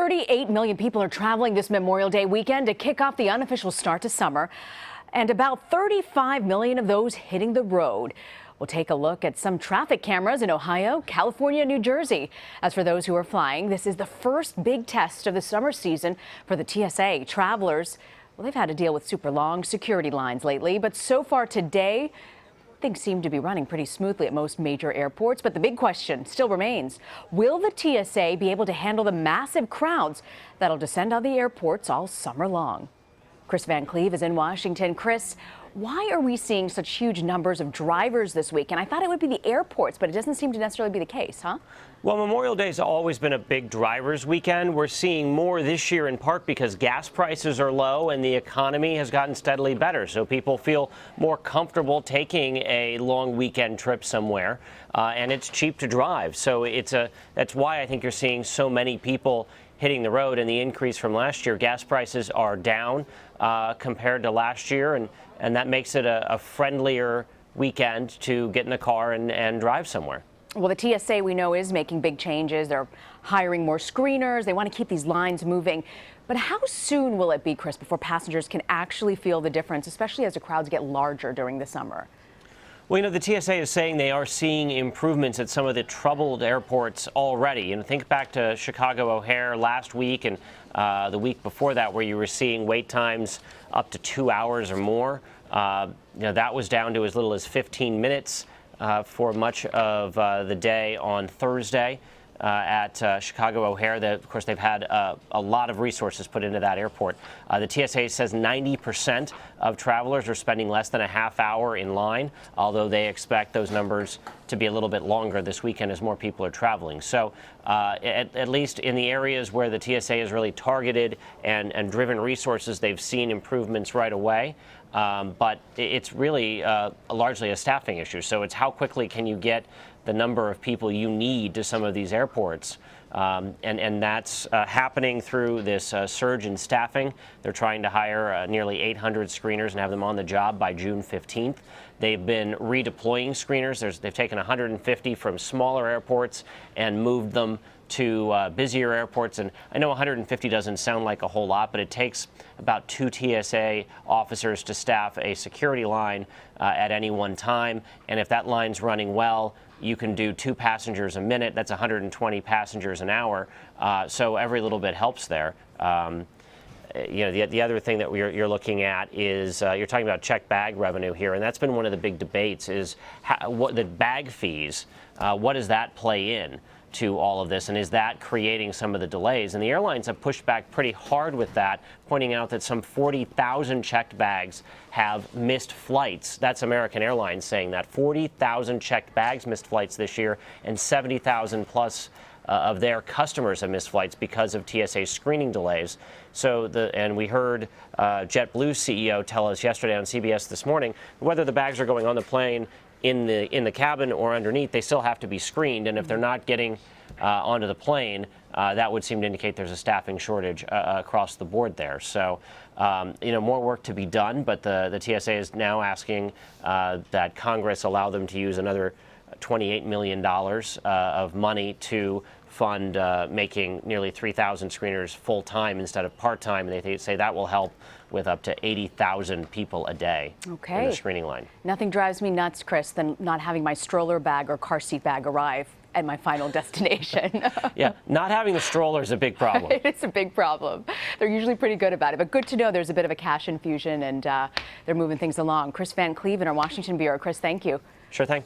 38 million people are traveling this Memorial Day weekend to kick off the unofficial start to summer, and about 35 million of those hitting the road. We'll take a look at some traffic cameras in Ohio, California, New Jersey. As for those who are flying, this is the first big test of the summer season for the TSA. Travelers, well, they've had to deal with super long security lines lately, but so far today, things seem to be running pretty smoothly at most major airports. But the big question still remains, will the TSA be able to handle the massive crowds that'll descend on the airports all summer long? Kris Van Cleave is in Washington. Kris, why are we seeing such huge numbers of drivers this week? And I thought it would be the airports, but it doesn't seem to necessarily be the case, huh? Well, Memorial Day's always been a big drivers weekend. We're seeing more this year in part because gas prices are low and the economy has gotten steadily better. So people feel more comfortable taking a long weekend trip somewhere, and it's cheap to drive. So that's why I think you're seeing so many people hitting the road, and the increase from last year. Gas prices are down compared to last year, and that makes it a friendlier weekend to get in a car and drive somewhere. Well, the TSA, we know, is making big changes. They're hiring more screeners. They want to keep these lines moving. But how soon will it be, Kris, before passengers can actually feel the difference, especially as the crowds get larger during the summer? Well, the TSA is saying they are seeing improvements at some of the troubled airports already. Think back to Chicago O'Hare last week and the week before that, where you were seeing wait times up to 2 hours or more. That was down to as little as 15 minutes for much of the day on Thursday at Chicago O'Hare. Of course, they've had a lot of resources put into that airport. The TSA says 90% of travelers are spending less than a half hour in line, although they expect those numbers to be a little bit longer this weekend as more people are traveling. So at least in the areas where the TSA has really targeted and driven resources, they've seen improvements right away. But it's really largely a staffing issue. So it's how quickly can you get the number of people you need to some of these airports. And that's happening through this surge in staffing. They're trying to hire nearly 800 screeners and have them on the job by June 15th. They've been redeploying screeners. They've taken 150 from smaller airports and moved them to busier airports. And I know 150 doesn't sound like a whole lot, but it takes about 2 TSA officers to staff a security line at any one time. And if that line's running well, you can do 2 passengers a minute. That's 120 passengers an hour. So every little bit helps there. The other thing that you're looking at is you're talking about checked bag revenue here, and that's been one of the big debates is what the bag fees, what does that play in to all of this, and is that creating some of the delays? And the airlines have pushed back pretty hard with that, pointing out that some 40,000 checked bags have missed flights. That's American Airlines saying that 40,000 checked bags missed flights this year, and 70,000 plus of their customers have missed flights because of TSA screening delays. And we heard JetBlue's CEO tell us yesterday on CBS This Morning, whether the bags are going on the plane in the cabin or underneath, they still have to be screened. And if they're not getting onto the plane, that would seem to indicate there's a staffing shortage across the board there. So, more work to be done. But the TSA is now asking that Congress allow them to use another $28 million of money to fund making nearly 3,000 screeners full-time instead of part-time. And they say that will help with up to 80,000 people a day in the screening line. Nothing drives me nuts, Kris, than not having my stroller bag or car seat bag arrive at my final destination. Yeah, not having the stroller is a big problem. It's a big problem. They're usually pretty good about it, but good to know there's a bit of a cash infusion and they're moving things along. Kris Van Cleave in our Washington bureau. Kris, thank you. Sure thing.